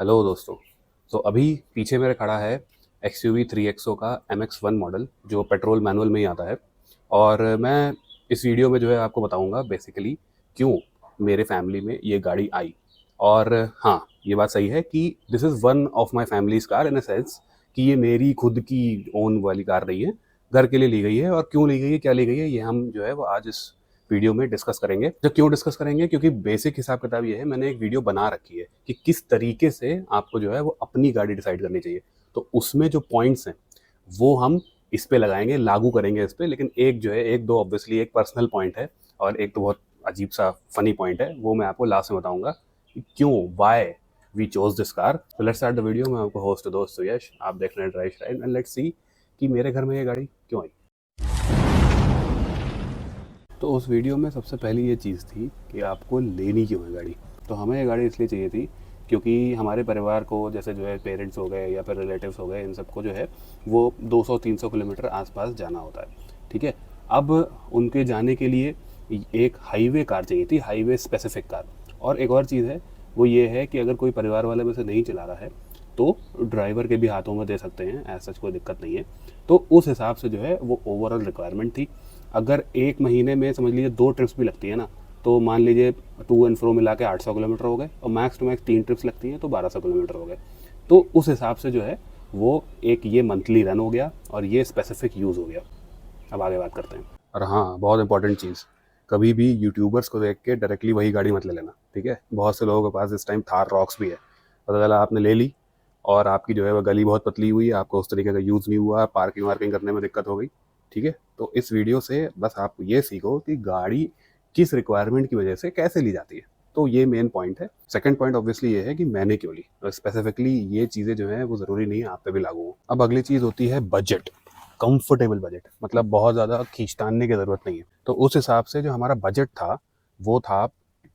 Hello दोस्तों। तो अभी पीछे मेरे खड़ा है XUV 3XO का MX-1 मॉडल जो पेट्रोल मैनुअल में ही आता है। और मैं इस वीडियो में जो है आपको बताऊंगा बेसिकली क्यों मेरे फैमिली में ये गाड़ी आई। और हाँ, ये बात सही है कि this is one of my families car in a sense कि ये मेरी खुद की ओन वाली कार नहीं है, घर के लिए ली गई है। और क्यों ली गई है, क्या ली गई है, ये हम जो है वो आज इस वीडियो में डिस्कस करेंगे। तो क्यों डिस्कस करेंगे, क्योंकि बेसिक हिसाब किताब ये है, मैंने एक वीडियो बना रखी है कि किस तरीके से आपको जो है वो अपनी गाड़ी डिसाइड करनी चाहिए। तो उसमें जो पॉइंट्स हैं वो हम इस पे लगाएंगे, लागू करेंगे इस पे। लेकिन एक जो है, एक दो ऑब्वियसली एक पर्सनल पॉइंट है और एक तो बहुत अजीब सा फनी पॉइंट है, वो मैं आपको लास्ट में बताऊंगा कि क्यों, why we chose this car. तो लेट्स स्टार्ट द वीडियो। मैं आपको होस्ट दोस्त यश, आप देख रहे हैं drive ride, and let's see कि मेरे घर में ये गाड़ी क्यों आई। तो उस वीडियो में सबसे पहली ये चीज़ थी कि आपको लेनी क्यों है गाड़ी। तो हमें ये गाड़ी इसलिए चाहिए थी क्योंकि हमारे परिवार को, जैसे जो है पेरेंट्स हो गए या फिर रिलेटिव्स हो गए, इन सबको जो है वो 200-300 किलोमीटर आसपास जाना होता है। ठीक है, अब उनके जाने के लिए एक हाईवे कार चाहिए थी, हाईवे स्पेसिफिक कार। और एक और चीज़ है, वो ये है कि अगर कोई परिवार वाले में से नहीं चला रहा है तो ड्राइवर के भी हाथों में दे सकते हैं, ऐसा कोई दिक्कत नहीं है। तो उस हिसाब से जो है वो ओवरऑल रिक्वायरमेंट थी। अगर एक महीने में समझ लीजिए 2 ट्रिप्स भी लगती है ना, तो मान लीजिए टू एंड फ्रो मिला के 800 किलोमीटर हो गए, और मैक्स टू मैक्स 3 ट्रिप्स लगती हैं तो 1200 किलोमीटर हो गए। तो उस हिसाब से जो है वो एक ये मंथली रन हो गया और ये स्पेसिफिक यूज़ हो गया। अब आगे बात करते हैं। और हाँ, बहुत इंपॉर्टेंट चीज़, कभी भी यूट्यूबर्स को देख के डायरेक्टली वही गाड़ी मत ले लेना, ठीक है। बहुत से लोगों के पास इस टाइम थार रॉक्स भी है, पता चला आपने ले ली और आपकी जो है वो गली बहुत पतली हुई, आपको उस तरीके का यूज़ नहीं हुआ, पार्किंग वार्किंग करने में दिक्कत हो गई। ठीक है, तो इस वीडियो से बस आप ये सीखो कि गाड़ी किस रिक्वायरमेंट की वजह से कैसे ली जाती है। तो ये मेन पॉइंट है। सेकंड पॉइंट ऑब्वियसली ये है कि मैंने क्यों ली, और स्पेसिफिकली ये चीज़ें जो हैं वो ज़रूरी नहीं है आप पे भी लागू हो। अब अगली चीज़ होती है बजट, कंफर्टेबल बजट, मतलब बहुत ज़्यादा खींचतानने की ज़रूरत नहीं है। तो उस हिसाब से जो हमारा बजट था वो था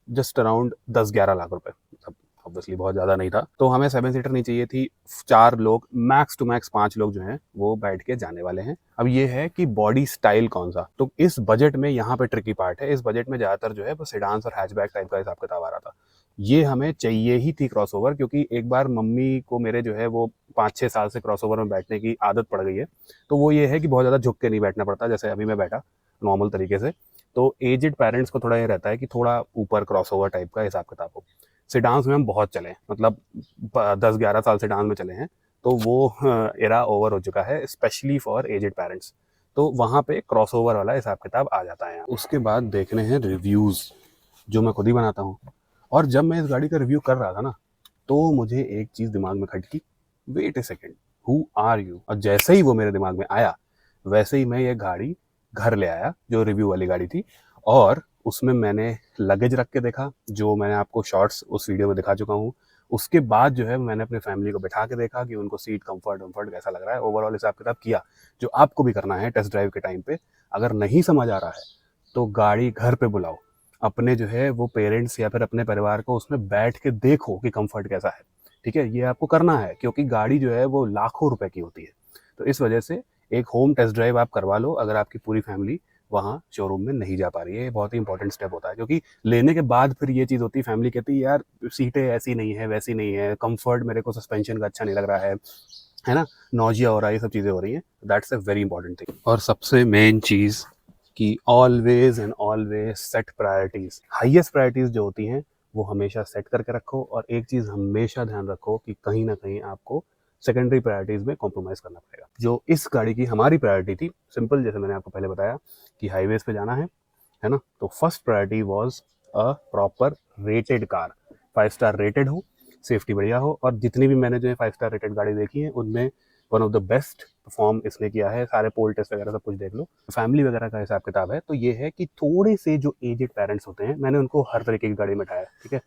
जस्ट अराउंड 10-11 लाख रुपए। मतलब ऑब्वियसली बहुत ज़्यादा नहीं था। तो हमें 7 सीटर नहीं चाहिए थी, 4 लोग, मैक्स टू मैक्स 5 लोग जो हैं वो बैठ के जाने वाले हैं। अब ये है कि बॉडी स्टाइल कौन सा, तो इस बजट में यहाँ पे ट्रिकी पार्ट है। इस बजट में ज़्यादातर जो है वो सेडान्स और हैचबैक टाइप का हिसाब किताब आ रहा था। ये हमें चाहिए ही थी क्रॉसओवर, क्योंकि एक बार मम्मी को मेरे जो है वो 5-6 साल से क्रॉसओवर में बैठने की आदत पड़ गई है। तो वो ये है कि बहुत ज़्यादा झुक के नहीं बैठना पड़ता, जैसे अभी मैं बैठा नॉर्मल तरीके से। तो एजेड पेरेंट्स को थोड़ा ये रहता है कि थोड़ा ऊपर क्रॉसओवर टाइप का हिसाब किताब हो। सेडान्स में हम बहुत चले, मतलब 10-11 साल सेडान में चले हैं। तो वो एरा ओवर हो चुका है, स्पेशली फॉर एजेड पेरेंट्स। तो वहाँ पे क्रॉसओवर वाला हिसाब किताब आ जाता है। उसके बाद देखने हैं रिव्यूज़, जो मैं खुद ही बनाता हूँ। और जब मैं इस गाड़ी का रिव्यू कर रहा था ना, तो मुझे एक चीज़ दिमाग में खटकी, wait a second, who are you. और जैसे ही वो मेरे दिमाग में आया, वैसे ही मैं ये गाड़ी घर ले आया, जो रिव्यू वाली गाड़ी थी। और उसमें मैंने लगेज रख के देखा, जो मैंने आपको शॉर्ट्स उस वीडियो में दिखा चुका हूँ। उसके बाद जो है मैंने अपनी फैमिली को बैठा के देखा कि उनको सीट कंफर्ट वम्फर्ट कैसा लग रहा है, ओवरऑल हिसाब किताब किया, जो आपको भी करना है टेस्ट ड्राइव के टाइम पे। अगर नहीं समझ आ रहा है तो गाड़ी घर पे बुलाओ, अपने जो है वो पेरेंट्स या फिर अपने परिवार को उसमें बैठ के देखो कि कंफर्ट कैसा है। ठीक है, ये आपको करना है, क्योंकि गाड़ी जो है वो लाखों रुपए की होती है। तो इस वजह से एक होम टेस्ट ड्राइव आप करवा लो, अगर आपकी पूरी फैमिली वहाँ शोरूम में नहीं जा पा रही है। ये बहुत ही इंपॉर्टेंट स्टेप होता है, क्योंकि लेने के बाद फिर ये चीज़ होती है, फैमिली कहती है यार सीटें ऐसी नहीं है, वैसी नहीं है, कंफर्ट मेरे को सस्पेंशन का अच्छा नहीं लग रहा है ना, नौजिया हो रहा है, ये सब चीज़ें हो रही हैं। That's a very important thing. और सबसे मेन चीज़ कि always and always set priorities, highest priorities जो होती हैं वो हमेशा सेट करके रखो। और एक चीज़ हमेशा ध्यान रखो कि कहीं ना कहीं आपको सेकेंडरी प्रायोरिटीज़ में कॉम्प्रोमाइज़ करना पड़ेगा। जो इस गाड़ी की हमारी प्रायोरिटी थी, सिंपल, जैसे मैंने आपको पहले बताया कि हाईवेज पे जाना है ना। तो first priority was a proper rated car, 5 star rated हो, सेफ्टी बढ़िया हो। और जितनी भी मैंने जो है 5 स्टार रेटेड गाड़ी देखी है, उनमें one of the best perform इसने किया है। सारे पोल टेस्ट वगैरह सब कुछ देख लो। फैमिली वगैरह का हिसाब किताब है तो ये है कि थोड़े से जो एजेड पेरेंट्स होते हैं, मैंने उनको हर तरीके की गाड़ी में उठाया। ठीक है,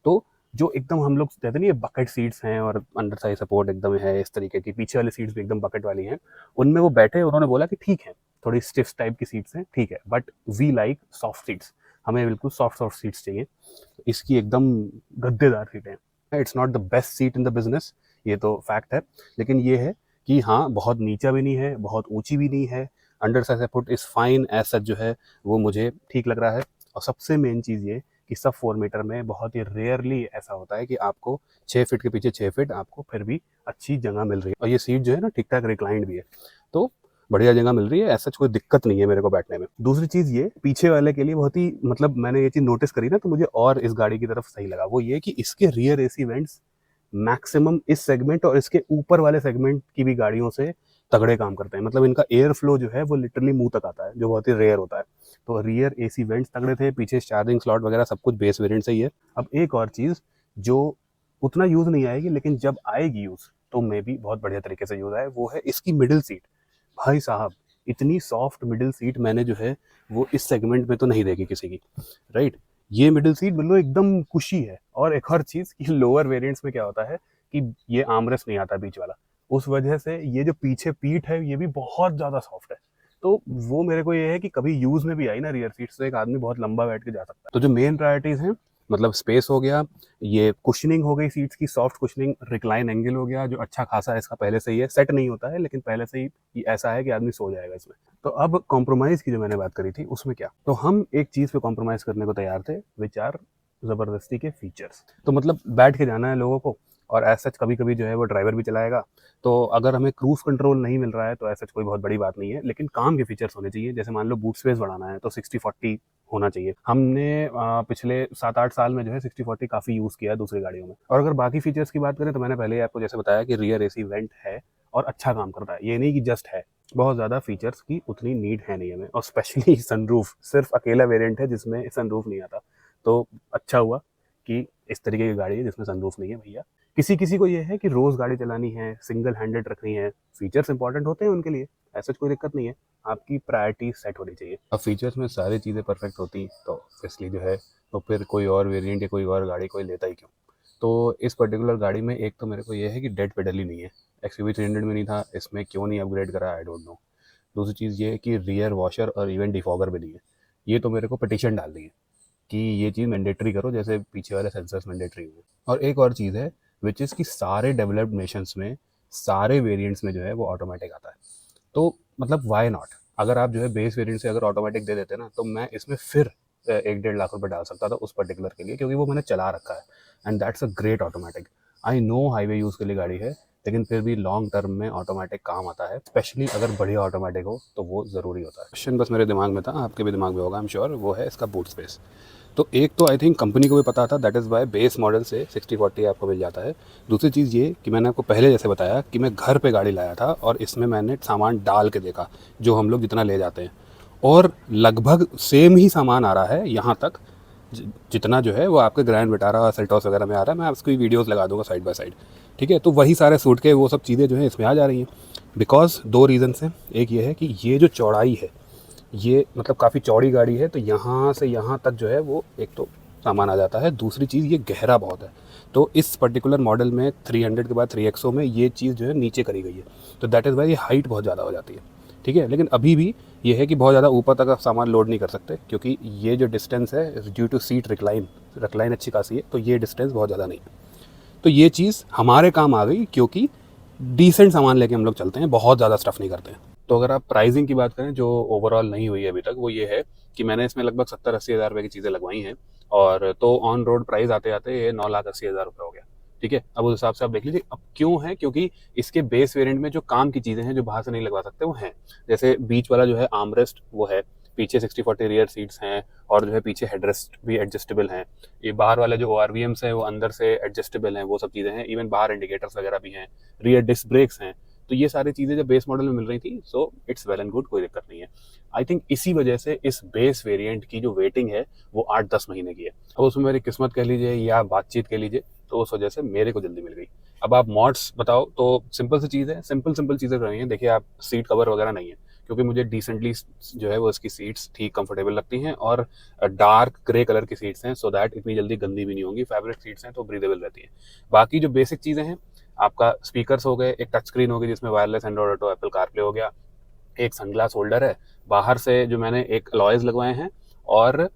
तो जो एकदम हम लोग कहते नहीं, ये बकेट सीट्स हैं और अंडर साइज सपोर्ट एकदम है इस तरीके की, पीछे वाली सीट्स भी एकदम बकेट वाली हैं, उनमें वो बैठे, उन्होंने बोला कि ठीक है थोड़ी स्टिफ टाइप की सीट्स हैं, ठीक है, but we like soft seats, हमें बिल्कुल सॉफ्ट सॉफ्ट सीट्स चाहिए। इसकी एकदम गद्देदार सीटें हैं। It's not the best seat in the business, ये तो फैक्ट है, लेकिन ये है कि हाँ, बहुत नीचा भी नहीं है, बहुत ऊंची भी नहीं है, under size support is fine as such जो है वो मुझे ठीक लग रहा है। और सबसे मेन चीज़ ये कि सब 4 मीटर में बहुत ही रेयरली ऐसा होता है कि आपको 6 फीट के पीछे 6 फीट आपको फिर भी अच्छी जगह मिल रही है, और ये सीट जो है ना ठीक ठाक रिक्लाइंड भी है, तो बढ़िया जगह मिल रही है, ऐसा कोई दिक्कत नहीं है मेरे को बैठने में। दूसरी चीज़ ये पीछे वाले के लिए बहुत ही मतलब मैंने ये चीज़ नोटिस करी ना, तो मुझे और इस गाड़ी की तरफ सही लगा, वो ये कि इसके रियर एसी वेंट्स मैक्सिमम इस सेगमेंट और इसके ऊपर वाले सेगमेंट की भी गाड़ियों से तगड़े काम करते हैं। मतलब इनका एयर फ्लो जो है वो लिटरली मुंह तक आता है, जो बहुत ही रेयर होता है। तो रियर एसी वेंट्स तगड़े थे, पीछे चार्जिंग स्लॉट वगैरह सब कुछ बेस वेरिएंट से ही है। अब एक और चीज़ जो उतना यूज़ नहीं आएगी, लेकिन जब आएगी यूज़ तो मे भी बहुत बढ़िया तरीके से यूज़ आए, वो है इसकी मिडिल सीट। भाई साहब, इतनी सॉफ्ट मिडिल सीट मैंने जो है वो इस सेगमेंट में तो नहीं देखी किसी की, राइट। ये मिडिल सीट मतलब एकदम कुशी है। और एक और चीज़ कि लोअर वेरिएंट्स में क्या होता है कि ये आर्मरेस्ट नहीं आता बीच वाला, उस वजह से ये जो पीछे पीठ है ये भी बहुत ज़्यादा सॉफ्ट है। तो वो मेरे को ये है कि कभी यूज़ में भी आई ना रियर सीट, तो एक आदमी बहुत लंबा बैठ के जा सकता है। तो जो मेन प्रायोरिटीज़ हैं, मतलब स्पेस हो गया, ये कुशनिंग हो गई सीट्स की, सॉफ्ट कुशनिंग, रिक्लाइन एंगल हो गया जो अच्छा खासा है इसका, पहले से ही है, सेट नहीं होता है लेकिन पहले से ही ऐसा है कि आदमी सो जाएगा इसमें। तो अब कॉम्प्रोमाइज़ की जो मैंने बात करी थी उसमें क्या, तो हम एक चीज़ पे कॉम्प्रोमाइज़ करने को तैयार थे, विच आर ज़बरदस्ती के फीचर्स। तो मतलब बैठ के जाना है लोगों को, और एज सच कभी कभी जो है वो ड्राइवर भी चलाएगा, तो अगर हमें क्रूज कंट्रोल नहीं मिल रहा है तो ऐसा कोई बहुत बड़ी बात नहीं है, लेकिन काम के फीचर्स होने चाहिए। जैसे मान लो बूट स्पेस बढ़ाना है तो 60-40 होना चाहिए। हमने पिछले 7-8 साल में जो है 60-40 काफ़ी यूज़ किया है दूसरी गाड़ियों में। और अगर बाकी फीचर्स की बात करें तो मैंने पहले ही आपको जैसे बताया कि रियर एसी वेंट है और अच्छा काम करता है, ये नहीं कि जस्ट है, बहुत ज़्यादा फीचर्स की उतनी नीड है नहीं हमें। और स्पेशली सनरूफ, सिर्फ अकेला वेरिएंट है जिसमें सनरूफ नहीं आता, तो अच्छा हुआ कि इस तरीके की गाड़ी है जिसमें सनरूफ नहीं है भैया। किसी किसी को ये है कि रोज़ गाड़ी चलानी है, सिंगल हैंडेड रखनी है, फीचर्स इंपॉर्टेंट होते हैं उनके लिए, ऐसा कोई दिक्कत नहीं है, आपकी प्रायोरिटी सेट होनी चाहिए। अब फीचर्स में सारी चीज़ें परफेक्ट होती तो इसलिए जो है तो फिर कोई और वेरिएंट या कोई और गाड़ी कोई लेता ही क्यों। तो इस पर्टिकुलर गाड़ी में एक तो मेरे को ये है कि डेड पेडल ही नहीं है, XUV 300 में नहीं था, इसमें क्यों नहीं अपग्रेड करा आई डोंट नो। दूसरी चीज़ ये है कि रियर वॉशर और इवन डिफॉगर भी नहीं है, ये तो मेरे को पिटिशन डाल दी है कि ये चीज़ मैंडेटरी करो जैसे पीछे वाले सेंसर्स मैंडेटरी हुए। और एक और चीज़ है विच इज़ कि सारे डेवलप्ड नेशंस में सारे वेरिएंट्स में जो है वो ऑटोमेटिक आता है। तो मतलब वाई नॉट, अगर आप जो है बेस वेरिएंट से अगर ऑटोमेटिक दे देते ना, तो मैं इसमें फिर 1-1.5 लाख रुपए डाल सकता था उस पर्टिकुलर के लिए, क्योंकि वो मैंने चला रखा है and that's a great automatic. I know highway use के लिए गाड़ी है, लेकिन फिर भी लॉन्ग टर्म में ऑटोमेटिक काम आता है, स्पेशली अगर बढ़िया ऑटोमेटिक हो तो वो ज़रूरी होता है। क्वेश्चन बस मेरे दिमाग में था, आपके भी दिमाग में होगा आई एम श्योर, वो है इसका बूट स्पेस। तो एक तो आई थिंक कंपनी को भी पता था, that is why base model से 60-40 आपको मिल जाता है। दूसरी चीज़ ये कि मैंने आपको पहले जैसे बताया कि मैं घर पे गाड़ी लाया था और इसमें मैंने सामान डाल के देखा जो हम लोग जितना ले जाते हैं, और लगभग सेम ही सामान आ रहा है यहाँ तक जितना जो है वो आपके ग्रैंड विटारा और सेल्टॉस वगैरह में आ रहा है। मैं उसकी वीडियोस लगा दूंगा साइड बाय साइड, ठीक है। तो वही सारे सूट के वो सब चीज़ें जो है इसमें आ जा रही हैं, बिकॉज 2 रीज़न्स हैं। एक ये है कि ये जो चौड़ाई है, ये मतलब काफ़ी चौड़ी गाड़ी है, तो यहाँ से यहाँ तक जो है वो एक तो सामान आ जाता है। दूसरी चीज़ ये गहरा बहुत है, तो इस पर्टिकुलर मॉडल में 300 के बाद 3XO में ये चीज़ जो है नीचे करी गई है, तो दैट इज़ वाई ये हाइट बहुत ज़्यादा हो जाती है, ठीक है। लेकिन अभी भी ये है कि बहुत ज़्यादा ऊपर तक आप सामान लोड नहीं कर सकते, क्योंकि ये जो डिस्टेंस है ड्यू टू सीट रिक्लाइन अच्छी खासी है, तो ये डिस्टेंस बहुत ज़्यादा नहीं है। तो ये चीज़ हमारे काम आ गई, क्योंकि डिसेंट सामान लेके हम लोग चलते हैं, बहुत ज़्यादा स्टफ़ नहीं करते हैं। तो अगर आप प्राइसिंग की बात करें जो ओवरऑल नहीं हुई है अभी तक, वो ये है कि मैंने इसमें लगभग 70-80 हज़ार रुपये की चीज़ें लगवाई हैं, और तो ऑन रोड प्राइस आते आते ये 9,80,000 रुपये हो गया, ठीक है। अब उस हिसाब से आप देख लीजिए। अब क्यों है, क्योंकि इसके बेस वेरिएंट में जो काम की चीज़ें हैं जो बाहर से नहीं लगवा सकते वो हैं, जैसे बीच वाला जो है आर्मरेस्ट वो है, पीछे 60-40 रियर सीट्स हैं, और जो है पीछे हेडरेस्ट भी एडजस्टेबल हैं। ये बाहर वाले जो ORVMs हैं वो अंदर से एडजस्टेबल हैं, वो सब चीज़ें हैं। इवन बाहर इंडिकेटर्स वगैरह भी हैं, रियर डिस्क ब्रेक्स हैं। तो ये सारी चीज़ें जब बेस मॉडल में मिल रही थी, so it's well and good, कोई दिक्कत नहीं है। आई थिंक इसी वजह से इस बेस वेरिएंट की जो वेटिंग है वो 8-10 महीने की है। अब उसमें मेरी किस्मत कह लीजिए या बातचीत कह लीजिए, तो उस वजह से मेरे को जल्दी मिल गई। अब आप मॉड्स बताओ तो सिंपल सी चीज़ है, सिंपल चीज़ें कर रही हैं। देखिए, आप सीट कवर वगैरह नहीं है, क्योंकि मुझे डिसेंटली जो है वो इसकी सीट्स ठीक कंफर्टेबल लगती हैं, और डार्क ग्रे कलर की सीट्स हैं, सो दैट इतनी जल्दी गंदी भी नहीं होंगी। फैब्रिक सीट्स हैं तो ब्रीदेबल रहती हैं। बाकी जो बेसिक चीज़ें हैं, आपका स्पीकर्स हो गए, एक टच स्क्रीन होगी जिसमें wireless Android auto, Apple CarPlay हो गया, एक सनग्लास होल्डर है, बाहर से जो मैंने एक अलॉयज लगवाए हैं, और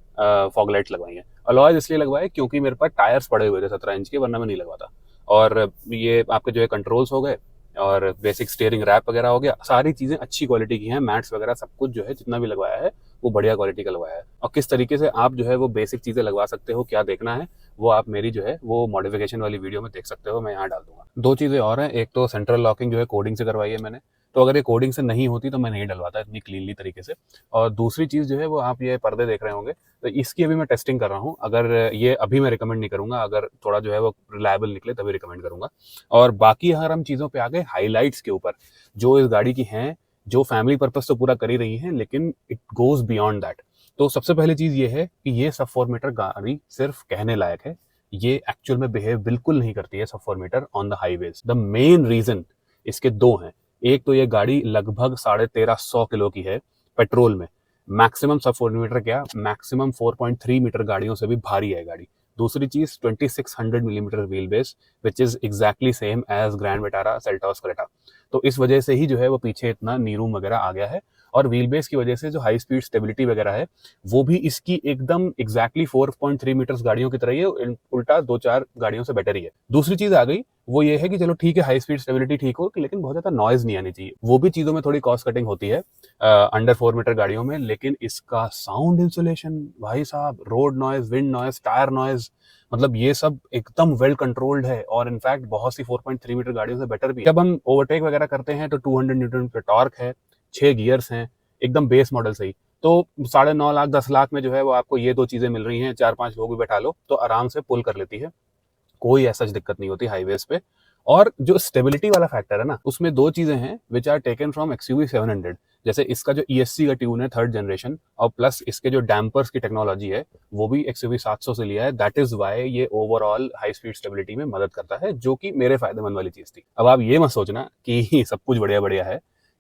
फॉग लाइट्स लगवाई हैं। अलॉयज इसलिए लगवाए क्योंकि मेरे पास टायर्स पड़े हुए थे 17 इंच के, वरना मैं नहीं लगवाता। और ये आपके जो है कंट्रोल्स हो गए, और बेसिक स्टीयरिंग रैप वगैरह हो गया, सारी चीज़ें अच्छी क्वालिटी की हैं, मैट्स वगैरह सब कुछ जो है जितना भी लगवाया है वो बढ़िया क्वालिटी का लगवाया है। और किस तरीके से आप जो है वो बेसिक चीज़ें लगवा सकते हो, क्या देखना है, वो आप मेरी जो है वो मॉडिफिकेशन वाली वीडियो में देख सकते हो, मैं यहाँ डाल दूंगा। दो चीज़ें और हैं, एक तो सेंट्रल लॉकिंग जो है कोडिंग से करवाई है मैंने, तो अगर ये कोडिंग से नहीं होती तो मैं नहीं डलवाता इतनी क्लीनली तरीके से। और दूसरी चीज़ जो है वो आप ये पर्दे देख रहे होंगे, तो इसकी अभी मैं टेस्टिंग कर रहा हूँ। अगर ये अभी मैं रिकमेंड नहीं करूँगा, अगर थोड़ा जो है वो रिलायबल निकले तभी रिकमेंड करूँगा। और बाकी अगर हम चीज़ों पे आ गए हाईलाइट्स के ऊपर जो इस गाड़ी की हैं, जो फैमिली पर्पस तो पूरा कर ही रही हैं, लेकिन इट गोज बियॉन्ड दैट। तो सबसे पहली चीज़ ये है कि ये सब 4 मीटर गाड़ी सिर्फ कहने लायक है, ये एक्चुअल में बिहेव बिल्कुल नहीं करती है सब 4 metre on the highways. The main reason इसके दो हैं। एक तो ये गाड़ी लगभग 1350 किलो की है पेट्रोल में, मैक्सिमम सब 4 मीटर क्या, मैक्सिमम 4.3 मीटर गाड़ियों से भी भारी है गाड़ी। दूसरी चीज 2600 millimetre wheel base, which is exactly same as Grand Vitara, Seltos, Creta. तो इस वजह से ही जो है वो पीछे इतना नीरूम वगैरह आ गया है। और व्हील बेस की वजह से जो हाई स्पीड स्टेबिलिटी वगैरह है वो भी इसकी एकदम एग्जैक्टली 4.3 मीटर्स गाड़ियों की तरह ही है, उल्टा 2-4 गाड़ियों से बेटर ही है। दूसरी चीज आ गई वो ये है कि चलो ठीक है हाई स्पीड स्टेबिलिटी ठीक हो, लेकिन बहुत ज्यादा नॉइज नहीं आनी चाहिए। वो भी चीजों में थोड़ी कॉस्ट कटिंग होती है अंडर 4 मीटर गाड़ियों में, लेकिन इसका साउंड इंसुलेशन भाई साहब, road noise, wind noise, tyre noise, मतलब ये सब एकदम वेल कंट्रोल्ड है। और इनफैक्ट बहुत सी 4.3 मीटर गाड़ियों से बेटर भी है। जब हम ओवरटेक वगैरह करते हैं तो 200 न्यूटन पे टॉर्क है, 6 गियर्स हैं, एकदम बेस मॉडल से ही। तो 9.5 लाख 10 लाख में जो है वो आपको ये दो चीजें मिल रही हैं, 4-5 लोग भी बैठा लो तो आराम से पुल कर लेती है, कोई ऐसा दिक्कत नहीं होती हाईवेज पे। और जो स्टेबिलिटी वाला फैक्टर है ना, उसमें दो चीजें हैं which are taken from XUV 700। जैसे इसका जो ESC का ट्यून है 3rd जनरेशन, और प्लस इसके जो डैम्पर्स की टेक्नोलॉजी है वो भी XUV 700 से लिया है। दैट इज वाई ये ओवरऑल हाई स्पीड स्टेबिलिटी में मदद करता है, जो कि मेरे फायदेमंद वाली चीज थी। अब आप ये मत सोचना कि सब कुछ बढ़िया बढ़िया है।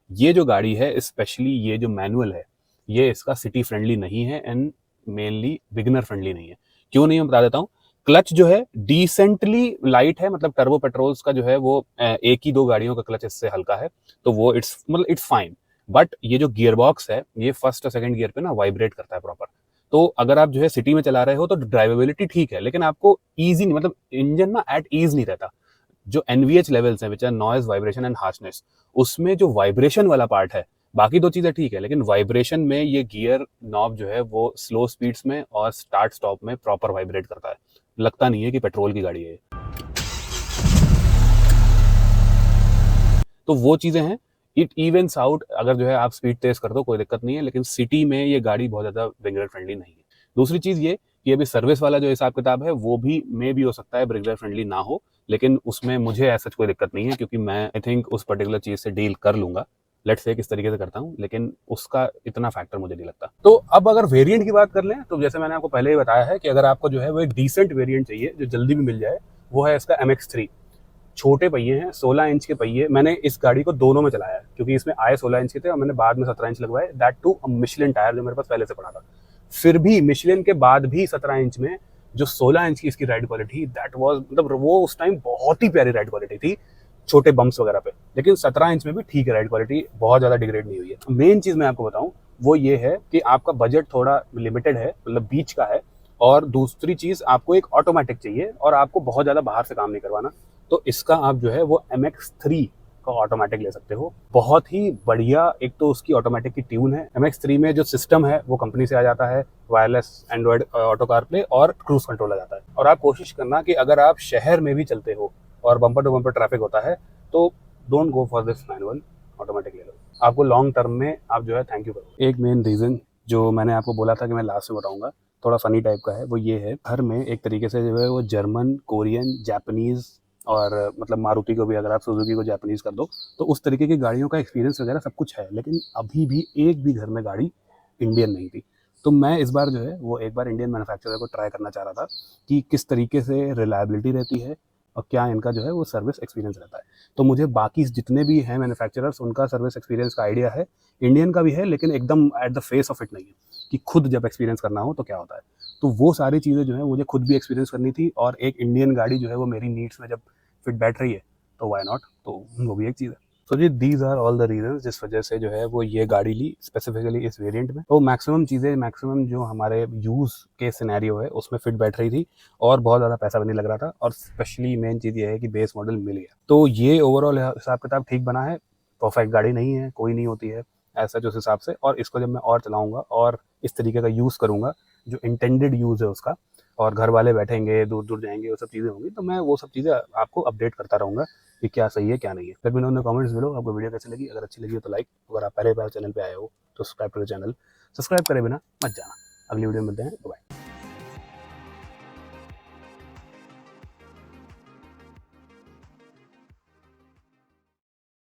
ये जो गाड़ी है, स्पेशली ये जो मैनुअल है, ये इसका सिटी फ्रेंडली नहीं है एंड मेनली बिगिनर फ्रेंडली नहीं है। क्यों नहीं, मैं बता देता हूँ। क्लच जो है डिसेंटली लाइट है, मतलब टर्बो पेट्रोल्स का जो है वो एक ही दो गाड़ियों का क्लच इससे हल्का है, तो वो इट्स फाइन। बट ये जो गियर बॉक्स है ये फर्स्ट और सेकंड गियर पे ना वाइब्रेट करता है प्रॉपर। तो अगर आप जो है सिटी में चला रहे हो तो ड्राइवेबिलिटी ठीक है, लेकिन आपको ईजी नहीं, मतलब इंजन ना एट ईज नहीं रहता। जो NVH लेवल्स हैं, which are noise, vibration and harshness, उसमें जो वाइब्रेशन वाला पार्ट है, बाकी दो चीजें ठीक है, लेकिन वाइब्रेशन में ये गियर नॉब जो है वो स्लो स्पीड्स में और स्टार्ट स्टॉप में प्रॉपर वाइब्रेट करता है। लगता नहीं है कि पेट्रोल की गाड़ी है। तो वो चीजें हैं, इट इवेंस आउट। अगर जो है आप स्पीड तेज कर दो कोई दिक्कत नहीं है, लेकिन सिटी में ये गाड़ी बहुत ज्यादा बिगिनर फ्रेंडली नहीं है। दूसरी चीज ये कि अभी सर्विस वाला जो हिसाब किताब है वो भी मे भी हो सकता है बिगिनर फ्रेंडली ना हो, लेकिन उसमें मुझे ऐसा कोई दिक्कत नहीं है, क्योंकि मैं आई थिंक उस पर्टिकुलर चीज से डील कर लूंगा। लेट्स से किस तरीके से करता हूँ, लेकिन उसका इतना फैक्टर मुझे नहीं लगता। तो अब अगर वेरिएंट की बात कर लें, तो जैसे मैंने आपको पहले ही बताया है कि अगर आपको जो है वो एक डिसेंट वेरिएंट चाहिए जो जल्दी भी मिल जाए, वो है इसका MX3। छोटे पहिए हैं, 16 इंच के पहिए। मैंने इस गाड़ी को दोनों में चलाया है, क्योंकि इसमें आए 16 इंच के थे और मैंने बाद में 17 इंच लगवाए, दैट टू मिशलिन टायर जो मेरे पास पहले से पड़ा था। फिर भी मिशलिन के बाद भी 17 इंच में जो 16 इंच की इसकी राइड क्वालिटी, दैट वाज, मतलब वो उस टाइम बहुत ही प्यारी राइड क्वालिटी थी छोटे बम्प्स वगैरह पे। लेकिन 17 इंच में भी ठीक है, राइड क्वालिटी बहुत ज्यादा डिग्रेड नहीं हुई है। मेन चीज मैं आपको बताऊं वो ये है कि आपका बजट थोड़ा लिमिटेड है, मतलब बीच का है। और दूसरी चीज, आपको एक ऑटोमेटिक चाहिए और आपको बहुत ज्यादा बाहर से काम नहीं करवाना, तो इसका आप जो है वो MX3 का ऑटोमेटिक ले सकते हो। बहुत ही बढ़िया, एक तो उसकी ऑटोमेटिक की ट्यून है। MX3 में जो सिस्टम है वो कंपनी से आ जाता है, वायरलेस एंड्रॉयड ऑटो कारप्ले और क्रूज कंट्रोल आ जाता है। और आप कोशिश करना कि अगर आप शहर में भी चलते हो और बम्पर टू बम्पर ट्रैफिक होता है तो don't go for this manual, automatic ले लो। आपको लॉन्ग टर्म में आप जो है थैंक यू करो। एक मेन रीज़न जो मैंने आपको बोला था कि मैं लास्ट में बताऊंगा, थोड़ा फनी टाइप का है, वो ये है, घर में एक तरीके से जो है वो जर्मन, कोरियन, जापानीज़ और मतलब मारुति को भी अगर आप सुजुकी को जापानीज़ कर दो तो उस तरीके की गाड़ियों का एक्सपीरियंस वगैरह सब कुछ है, लेकिन अभी भी एक भी घर में गाड़ी इंडियन नहीं थी। तो मैं इस बार जो है वो एक बार इंडियन मैन्युफैक्चरर को ट्राई करना चाह रहा था कि किस तरीके से रिलायबिलिटी रहती है और क्या इनका जो है वो सर्विस एक्सपीरियंस रहता है। तो मुझे बाकी जितने भी हैं मैन्युफैक्चरर्स उनका सर्विस एक्सपीरियंस का आइडिया है, इंडियन का भी है, लेकिन एकदम at the face of it नहीं है कि खुद जब एक्सपीरियंस करना हो तो क्या होता है। तो वो सारी चीज़ें जो है मुझे खुद भी एक्सपीरियंस करनी थी, और एक इंडियन गाड़ी जो है वो मेरी नीड्स में जब फिट बैठ रही है तो वाई नॉट, तो वो भी एक चीज़ है। तो जी these are all the reasons जिस वजह से जो है वो ये गाड़ी ली स्पेसिफिकली इस वेरिएंट में। तो मैक्सिमम चीज़ें, मैक्सिमम जो हमारे यूज़ के सिनेरियो है उसमें फिट बैठ रही थी, और बहुत ज़्यादा पैसा भी नहीं लग रहा था, और स्पेशली मेन चीज़ ये है कि बेस मॉडल मिल गया। तो ये ओवरऑल हिसाब किताब ठीक बना है। परफेक्ट गाड़ी नहीं है, कोई नहीं होती है, ऐसा जो उस हिसाब से, और इसको जब मैं और चलाऊँगा और इस तरीके का यूज़ करूँगा जो इंटेंडेड यूज़ है उसका, और घर वाले बैठेंगे, दूर-दूर जाएँगे, वो सब चीज़ें होंगी, तो मैं वो सब चीज़ें आपको अपडेट करता रहूँगा कि क्या सही है, क्या नहीं है। Let me know in the comments below आपको वीडियो कैसी लगी। अगर अच्छी लगी हो तो लाइक, अगर आप पहले बार चैनल पे आए हो तो subscribe to the channel. Subscribe करे बिना मत जाना। अगली वीडियो में मिलते हैं। बाय।